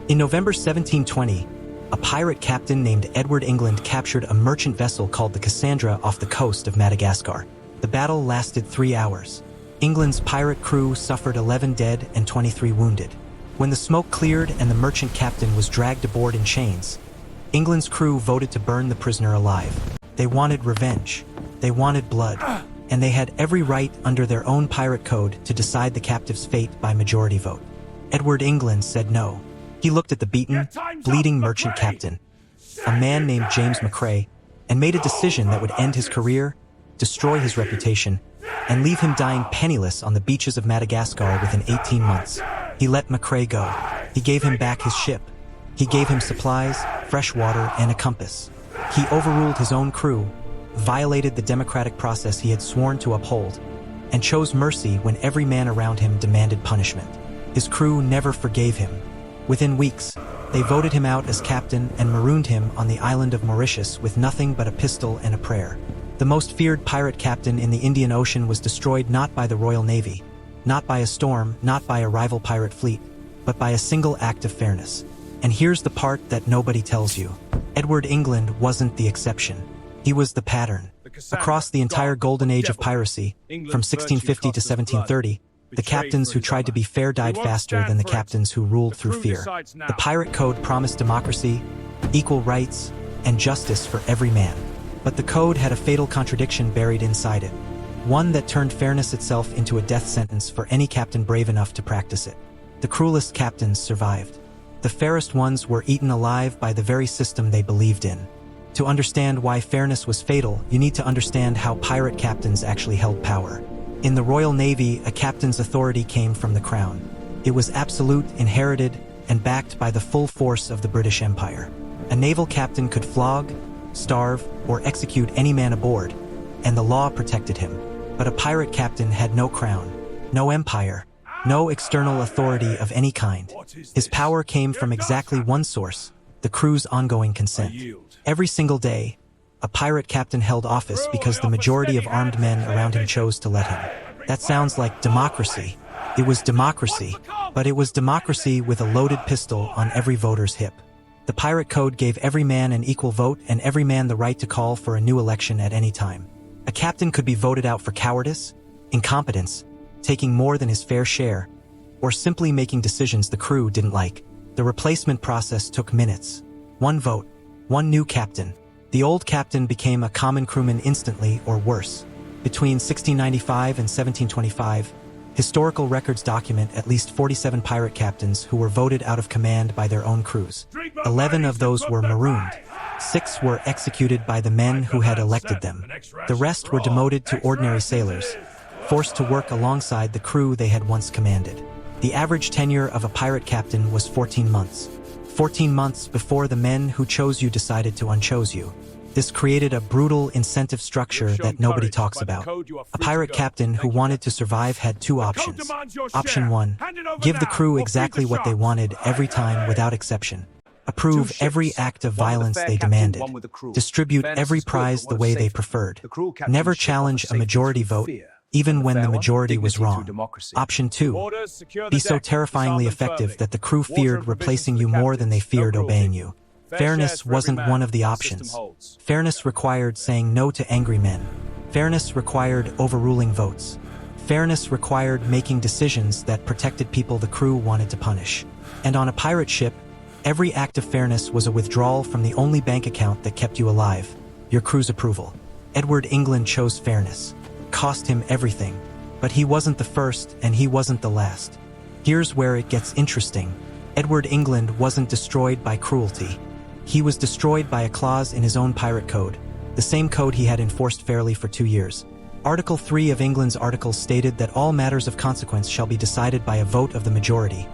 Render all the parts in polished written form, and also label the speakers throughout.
Speaker 1: In November 1720, a pirate captain named Edward England captured a merchant vessel called the Cassandra off the coast of Madagascar. The battle lasted 3 hours. England's pirate crew suffered 11 dead and 23 wounded. When the smoke cleared and the merchant captain was dragged aboard in chains, England's crew voted to burn the prisoner alive. They wanted revenge. They wanted blood. And they had every right under their own pirate code to decide the captive's fate by majority vote. Edward England said no. He looked at the beaten, bleeding merchant captain, a man named James McCrae, and made a decision that would end his career, destroy his reputation, and leave him dying penniless on the beaches of Madagascar within 18 months. He let McCrae go. He gave him back his ship. He gave him supplies, fresh water, and a compass. He overruled his own crew, violated the democratic process he had sworn to uphold, and chose mercy when every man around him demanded punishment. His crew never forgave him. Within weeks, they voted him out as captain and marooned him on the island of Mauritius with nothing but a pistol and a prayer. The most feared pirate captain in the Indian Ocean was destroyed not by the Royal Navy, not by a storm, not by a rival pirate fleet, but by a single act of fairness. And here's the part that nobody tells you. Edward England wasn't the exception. He was the pattern. Across the entire golden age of piracy, from 1650 to 1730, the captains who tried to be fair died faster than the captains who ruled through fear. The pirate code promised democracy, equal rights, and justice for every man. But the code had a fatal contradiction buried inside it, one that turned fairness itself into a death sentence for any captain brave enough to practice it. The cruelest captains survived. The fairest ones were eaten alive by the very system they believed in. To understand why fairness was fatal, you need to understand how pirate captains actually held power. In the Royal Navy, a captain's authority came from the crown. It was absolute, inherited, and backed by the full force of the British Empire. A naval captain could flog, starve, or execute any man aboard, and the law protected him. But a pirate captain had no crown, no empire, no external authority of any kind. His power came from exactly one source: the crew's ongoing consent. Every single day, a pirate captain held office because the majority of armed men around him chose to let him. That sounds like democracy. It was democracy, but it was democracy with a loaded pistol on every voter's hip. The pirate code gave every man an equal vote and every man the right to call for a new election at any time. A captain could be voted out for cowardice, incompetence, taking more than his fair share, or simply making decisions the crew didn't like. The replacement process took minutes. One vote, one new captain. The old captain became a common crewman instantly, or worse. Between 1695 and 1725, historical records document at least 47 pirate captains who were voted out of command by their own crews. 11 of those were marooned. 6 were executed by the men who had elected them. The rest were demoted to ordinary sailors, forced to work alongside the crew they had once commanded. The average tenure of a pirate captain was 14 months. 14 months before the men who chose you decided to unchose you. This created a brutal incentive structure that nobody talks about. A pirate captain who wanted to survive had 2 options. Option 1, give the crew exactly what they wanted every time without exception. Approve every act of violence they demanded. Distribute every prize the way they preferred. Never challenge a majority vote, even when the majority was wrong. Option 2, be so terrifyingly effective that the crew feared replacing you more than they feared obeying you. Fairness wasn't one of the options. Fairness required saying no to angry men. Fairness required overruling votes. Fairness required making decisions that protected people the crew wanted to punish. And on a pirate ship, every act of fairness was a withdrawal from the only bank account that kept you alive: your crew's approval. Edward England chose fairness. Cost him everything. But he wasn't the first, and he wasn't the last. Here's where it gets interesting. Edward England wasn't destroyed by cruelty. He was destroyed by a clause in his own pirate code, the same code he had enforced fairly for 2 years. Article 3 of England's articles stated that all matters of consequence shall be decided by a vote of the majority,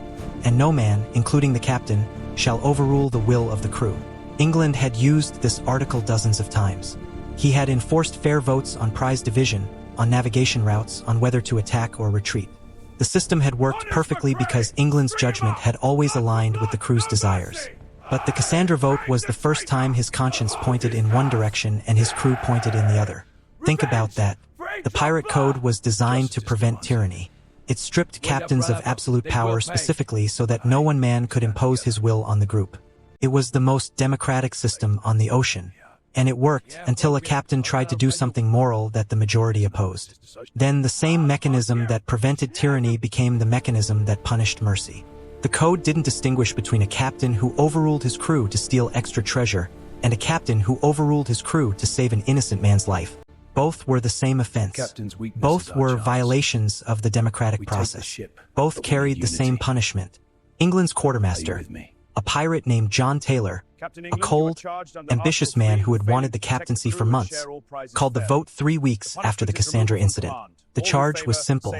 Speaker 1: and no man, including the captain, shall overrule the will of the crew. England had used this article dozens of times. He had enforced fair votes on prize division, on navigation routes, on whether to attack or retreat. The system had worked perfectly because England's judgment had always aligned with the crew's desires. But the Cassandra vote was the first time his conscience pointed in one direction and his crew pointed in the other. Think about that. The pirate code was designed to prevent tyranny. It stripped captains of absolute power specifically so that no one man could impose his will on the group. It was the most democratic system on the ocean. And it worked until a captain tried to do something moral that the majority opposed. Then the same mechanism that prevented tyranny became the mechanism that punished mercy. The code didn't distinguish between a captain who overruled his crew to steal extra treasure and a captain who overruled his crew to save an innocent man's life. Both were the same offense. Both were violations of the democratic process. Both carried the same punishment. England's quartermaster, a pirate named John Taylor, a cold, ambitious man who had wanted the captaincy for months, called the vote 3 weeks after the Cassandra incident. The charge was simple.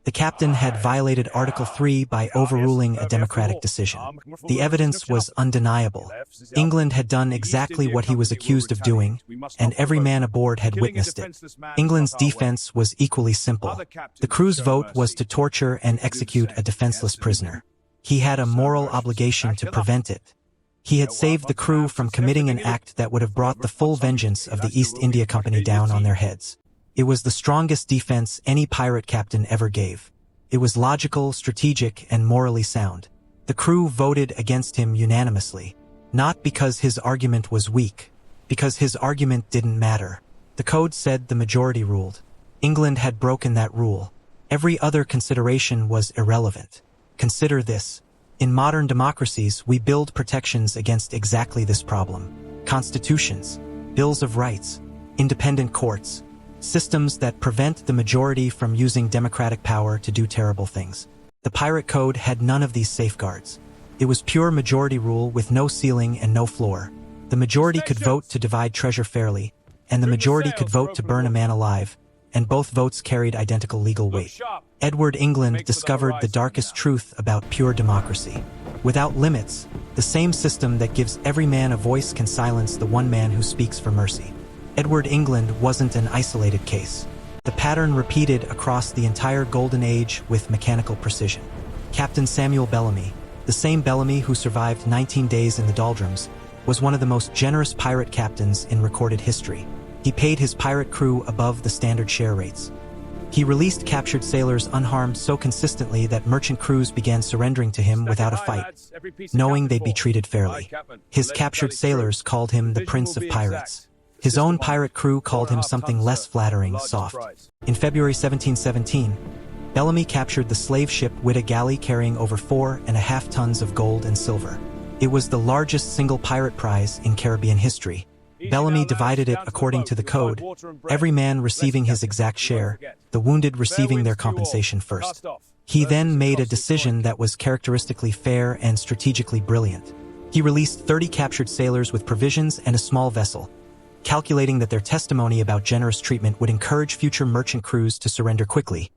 Speaker 1: The captain had violated Article 3 by overruling a democratic decision. The evidence was undeniable. England had done exactly what he was accused of doing, and every man aboard had witnessed it. England's defense was equally simple. The crew's vote was to torture and execute a defenseless prisoner. He had a moral obligation to prevent it. He had saved the crew from committing an act that would have brought the full vengeance of the East India Company down on their heads. It was the strongest defense any pirate captain ever gave. It was logical, strategic, and morally sound. The crew voted against him unanimously, not because his argument was weak, because his argument didn't matter. The code said the majority ruled. England had broken that rule. Every other consideration was irrelevant. Consider this. In modern democracies, we build protections against exactly this problem. Constitutions, bills of rights, independent courts, systems that prevent the majority from using democratic power to do terrible things. The Pirate Code had none of these safeguards. It was pure majority rule with no ceiling and no floor. The majority could vote to divide treasure fairly, and the majority could vote to burn a man alive, and both votes carried identical legal weight. Edward England discovered the darkest truth about pure democracy. Without limits, the same system that gives every man a voice can silence the one man who speaks for mercy. Edward England wasn't an isolated case. The pattern repeated across the entire Golden Age with mechanical precision. Captain Samuel Bellamy, the same Bellamy who survived 19 days in the doldrums, was one of the most generous pirate captains in recorded history. He paid his pirate crew above the standard share rates. He released captured sailors unharmed so consistently that merchant crews began surrendering to him without a fight, knowing they'd be treated fairly. His captured sailors called him the Prince of Pirates. His own pirate crew called him something less flattering, soft. In February 1717, Bellamy captured the slave ship Witta Galley carrying over 4.5 tons of gold and silver. It was the largest single pirate prize in Caribbean history. Bellamy divided it according to the code, every man receiving his exact share, the wounded receiving their compensation first. He then made a decision that was characteristically fair and strategically brilliant. He released 30 captured sailors with provisions and a small vessel, calculating that their testimony about generous treatment would encourage future merchant crews to surrender quickly,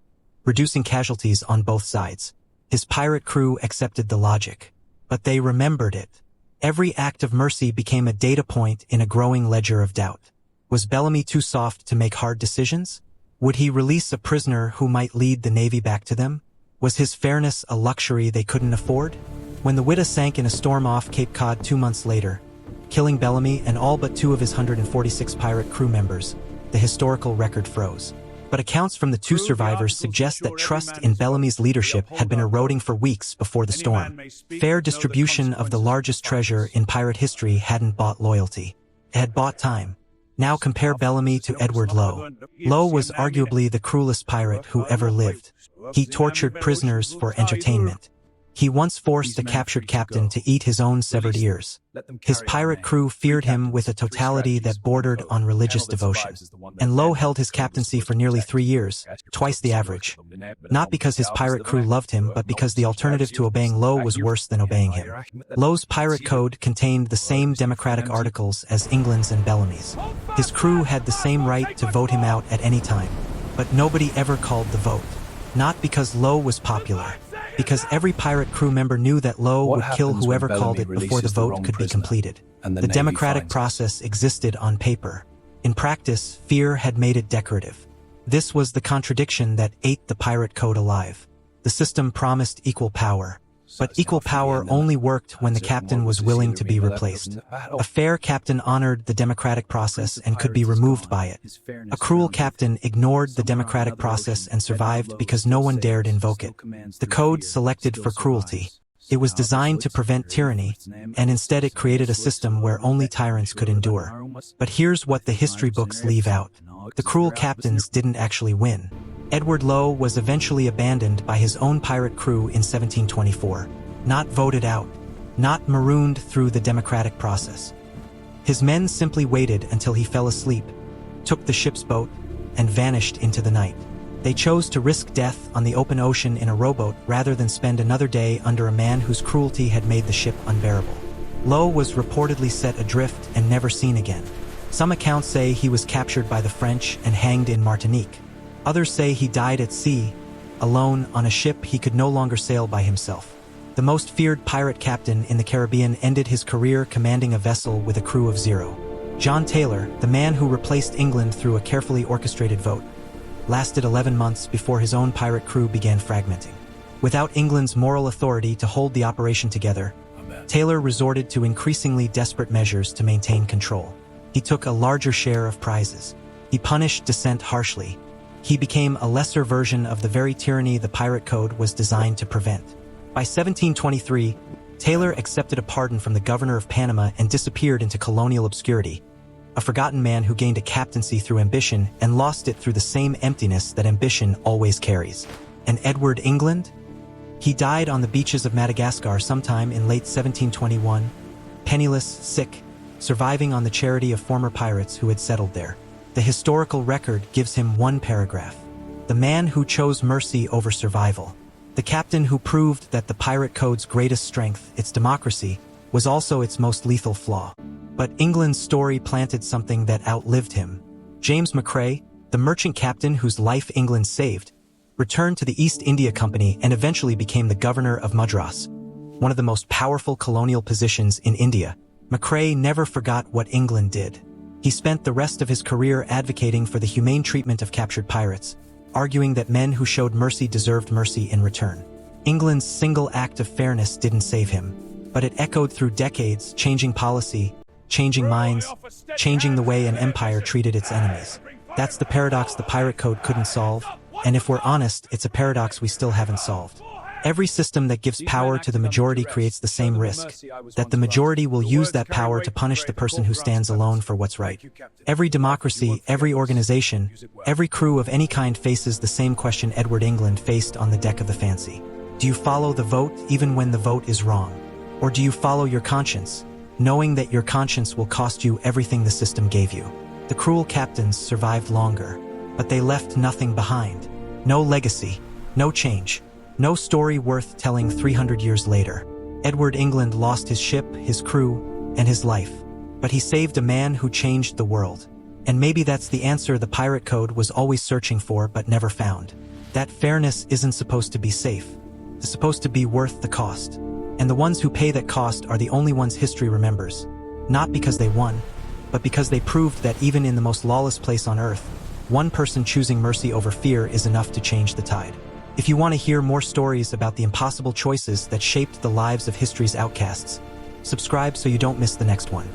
Speaker 1: reducing casualties on both sides. His pirate crew accepted the logic, but they remembered it. Every act of mercy became a data point in a growing ledger of doubt. Was Bellamy too soft to make hard decisions? Would he release a prisoner who might lead the Navy back to them? Was his fairness a luxury they couldn't afford? When the Witta sank in a storm off Cape Cod 2 months later, killing Bellamy and all but 2 of his 146 pirate crew members, the historical record froze. But accounts from the 2 survivors suggest that trust in Bellamy's leadership had been eroding for weeks before the storm. Fair distribution of the largest treasure in pirate history hadn't bought loyalty. It had bought time. Now compare Bellamy to Edward Lowe. Lowe was arguably the cruelest pirate who ever lived. He tortured prisoners for entertainment. He once forced a captured captain to eat his own severed ears. His pirate crew feared him with a totality that bordered on religious devotion. And Lowe held his captaincy for nearly 3 years, twice the average. Not because his pirate crew loved him, but because the alternative to obeying Lowe was worse than obeying him. Lowe's pirate code contained the same democratic articles as England's and Bellamy's. His crew had the same right to vote him out at any time. But nobody ever called the vote. Not because Lowe was popular. Because every pirate crew member knew that Lowe would kill whoever called it before the vote could be completed. The democratic process existed on paper. In practice, fear had made it decorative. This was the contradiction that ate the pirate code alive. The system promised equal power, But equal power only worked when the captain was willing to be replaced. A fair captain honored the democratic process and could be removed by it. A cruel captain ignored the democratic process and survived because no one dared invoke it. The code selected for cruelty. It was designed to prevent tyranny, and instead it created a system where only tyrants could endure. But here's what the history books leave out. The cruel captains didn't actually win. Edward Lowe was eventually abandoned by his own pirate crew in 1724. Not voted out, not marooned through the democratic process. His men simply waited until he fell asleep, took the ship's boat, and vanished into the night. They chose to risk death on the open ocean in a rowboat rather than spend another day under a man whose cruelty had made the ship unbearable. Lowe was reportedly set adrift and never seen again. Some accounts say he was captured by the French and hanged in Martinique. Others say he died at sea, alone on a ship he could no longer sail by himself. The most feared pirate captain in the Caribbean ended his career commanding a vessel with a crew of 0. John Taylor, the man who replaced England through a carefully orchestrated vote, lasted 11 months before his own pirate crew began fragmenting. Without England's moral authority to hold the operation together, Taylor resorted to increasingly desperate measures to maintain control. He took a larger share of prizes. He punished dissent harshly. He became a lesser version of the very tyranny the pirate code was designed to prevent. By 1723, Taylor accepted a pardon from the governor of Panama and disappeared into colonial obscurity, a forgotten man who gained a captaincy through ambition and lost it through the same emptiness that ambition always carries. And Edward England? He died on the beaches of Madagascar sometime in late 1721, penniless, sick, surviving on the charity of former pirates who had settled there. The historical record gives him one paragraph: the man who chose mercy over survival. The captain who proved that the pirate code's greatest strength, its democracy, was also its most lethal flaw. But England's story planted something that outlived him. James McCrae, the merchant captain whose life England saved, returned to the East India Company and eventually became the governor of Madras, one of the most powerful colonial positions in India. McCrae never forgot what England did. He spent the rest of his career advocating for the humane treatment of captured pirates, arguing that men who showed mercy deserved mercy in return. England's single act of fairness didn't save him, but it echoed through decades, changing policy, changing minds, changing the way an empire treated its enemies. That's the paradox the pirate code couldn't solve, and if we're honest, it's a paradox we still haven't solved. Every system that gives power to the majority creates the same risk, that the majority will use that power to punish the person who stands alone for what's right. Every democracy, every organization, every crew of any kind faces the same question Edward England faced on the deck of the Fancy. Do you follow the vote even when the vote is wrong? Or do you follow your conscience, knowing that your conscience will cost you everything the system gave you? The cruel captains survived longer, but they left nothing behind. No legacy, no change, no story worth telling 300 years later. Edward England lost his ship, his crew, and his life, but he saved a man who changed the world. And maybe that's the answer the pirate code was always searching for but never found. That fairness isn't supposed to be safe. It's supposed to be worth the cost. And the ones who pay that cost are the only ones history remembers. Not because they won, but because they proved that even in the most lawless place on earth, one person choosing mercy over fear is enough to change the tide. If you want to hear more stories about the impossible choices that shaped the lives of history's outcasts, subscribe so you don't miss the next one.